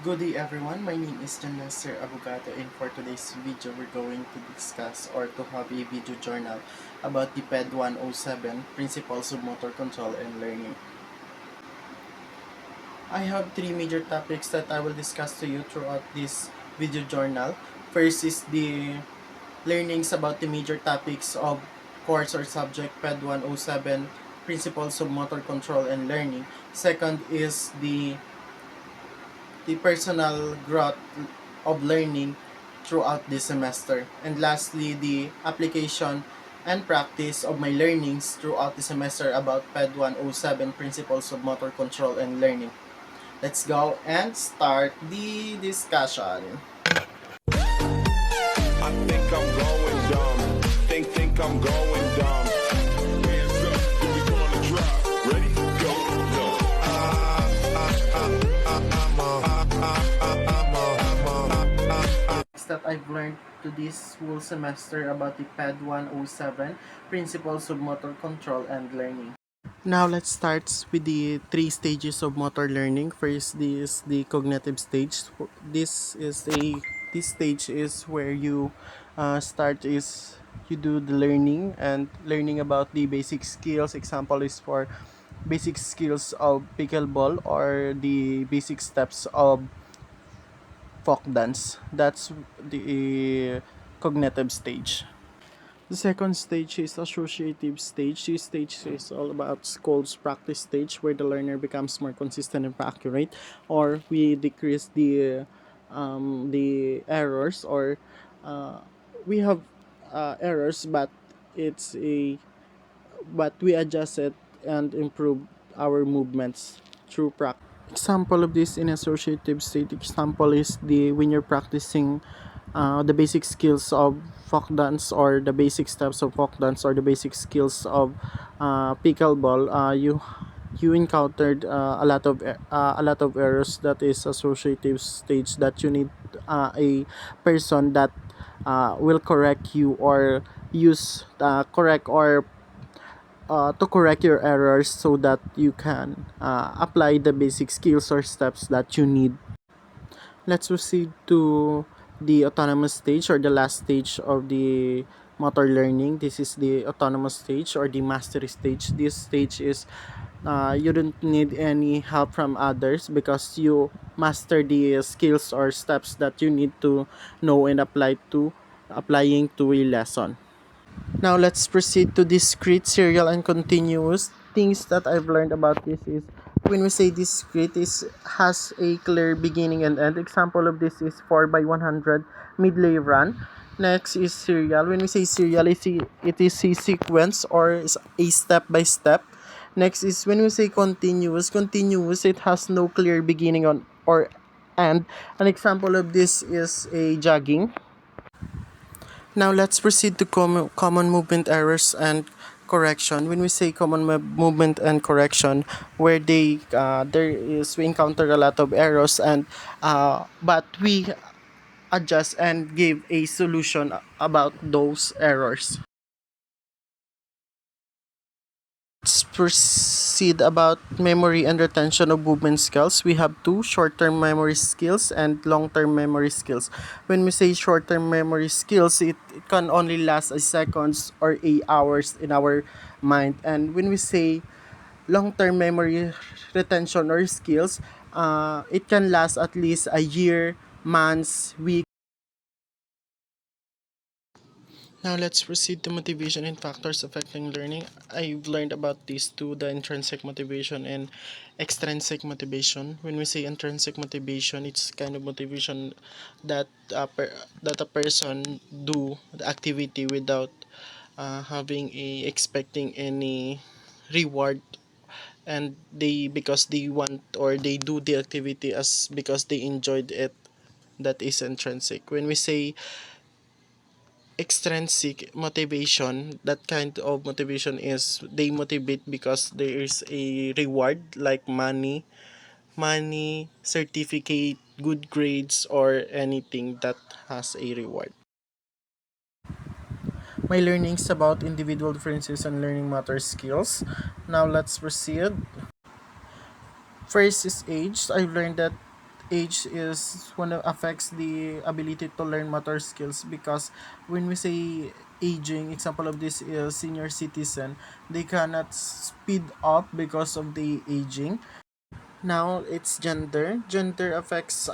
Good day everyone, my name is John Nasser Abogado, and for today's video we're going to discuss or to have a video journal about the PED 107 Principles of Motor Control and Learning. I have three major topics that I will discuss to you throughout this video journal. First is the learnings about the major topics of course or subject PED 107 Principles of Motor Control and Learning. Second is the personal growth of learning throughout this semester. And lastly, the application and practice of my learnings throughout the semester about PED 107 Principles of Motor Control and Learning. Let's go and start the discussion. I think I'm going dumb. Think I'm going dumb. Hands up, we gonna drop. Ready, go, go. That I've learned to this whole semester about the PED 107 Principles of Motor Control and Learning. Now let's start with the three stages of motor learning. First is the cognitive stage. This stage is where you start is you do the learning and learning about the basic skills. Example is for basic skills of pickleball or the basic steps of folk dance. That's the cognitive stage. The second stage is associative stage. This stage is all about School's practice stage where the learner becomes more consistent and accurate, or we decrease the errors, or we have errors, but it's a but we adjust it and improve our movements through practice. Example of this in associative state example is the when you're practicing the basic skills of folk dance or the basic steps of folk dance or the basic skills of pickleball, you encountered a lot of errors. That is associative stage that you need a person that will correct you or use correct or to correct your errors so that you can apply the basic skills or steps that you need. Let's proceed to the autonomous stage or the last stage of the motor learning. This is the autonomous stage or the mastery stage. This stage is you don't need any help from others because you master the skills or steps that you need to know and applying to a lesson. Now let's proceed to discrete, serial, and continuous. Things that I've learned about this is when we say discrete is has a clear beginning and end. Example of this is 4 by 100 midlay run. Next is serial. When we say serial, it is a sequence or is a step by step. Next is when we say continuous. Continuous, it has no clear beginning on or end. An example of this is a jogging. Now let's proceed to common movement errors and correction. When we say common movement and correction, where we encounter a lot of errors and but we adjust and give a solution about those errors. Let's proceed about memory and retention of movement skills. We have two short-term memory skills and long-term memory skills. When we say short-term memory skills, it can only last a seconds or 8 hours in our mind. And when we say long-term memory retention or skills, it can last at least a year, months, weeks. Now let's proceed to motivation and factors affecting learning. I've learned about these two, the intrinsic motivation and extrinsic motivation. When we say intrinsic motivation, it's kind of motivation that that a person do the activity without having a expecting any reward, and they because they want or they do the activity as because they enjoyed it. That is intrinsic. When we say extrinsic motivation, that kind of motivation is they motivate because there is a reward like money, certificate, good grades, or anything that has a reward. My learnings about individual differences and learning motor skills. Now let's proceed. First is age. I've learned that age is when it affects the ability to learn motor skills, because when we say aging, example of this is senior citizen, they cannot speed up because of the aging. Now it's gender affects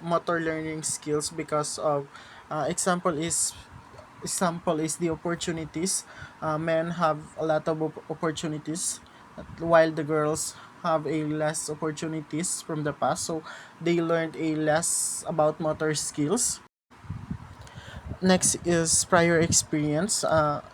motor learning skills because of example is the opportunities. Men have a lot of opportunities, while the girls have a less opportunities from the past, so they learned a less about motor skills. Next is prior experience.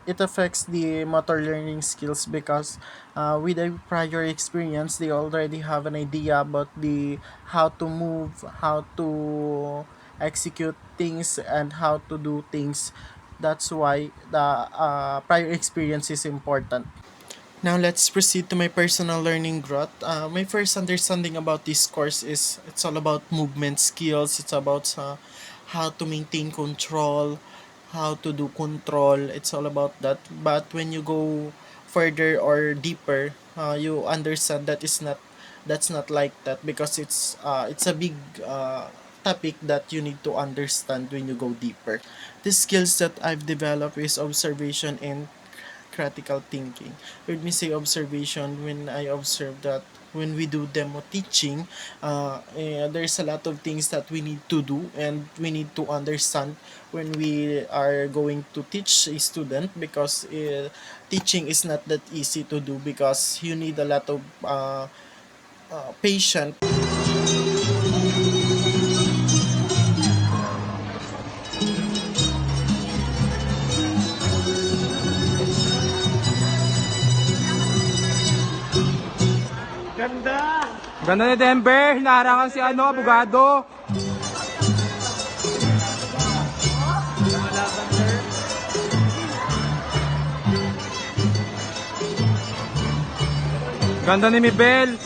It affects the motor learning skills because with a prior experience, they already have an idea about the how to move, how to execute things, and how to do things. That's why the prior experience is important. Now let's proceed to my personal learning growth. My first understanding about this course is it's all about movement skills. It's about how to maintain control, how to do control. It's all about that. But when you go further or deeper, you understand that is not that's not like that, because it's a big topic that you need to understand when you go deeper. The skills that I've developed is observation and critical thinking. When we say observation, when I observe that when we do demo teaching, there's a lot of things that we need to do and we need to understand when we are going to teach a student, because teaching is not that easy to do, because you need a lot of patience. Ganda ni Denver, hinaharangan si abogado. Ganda ni Mibel.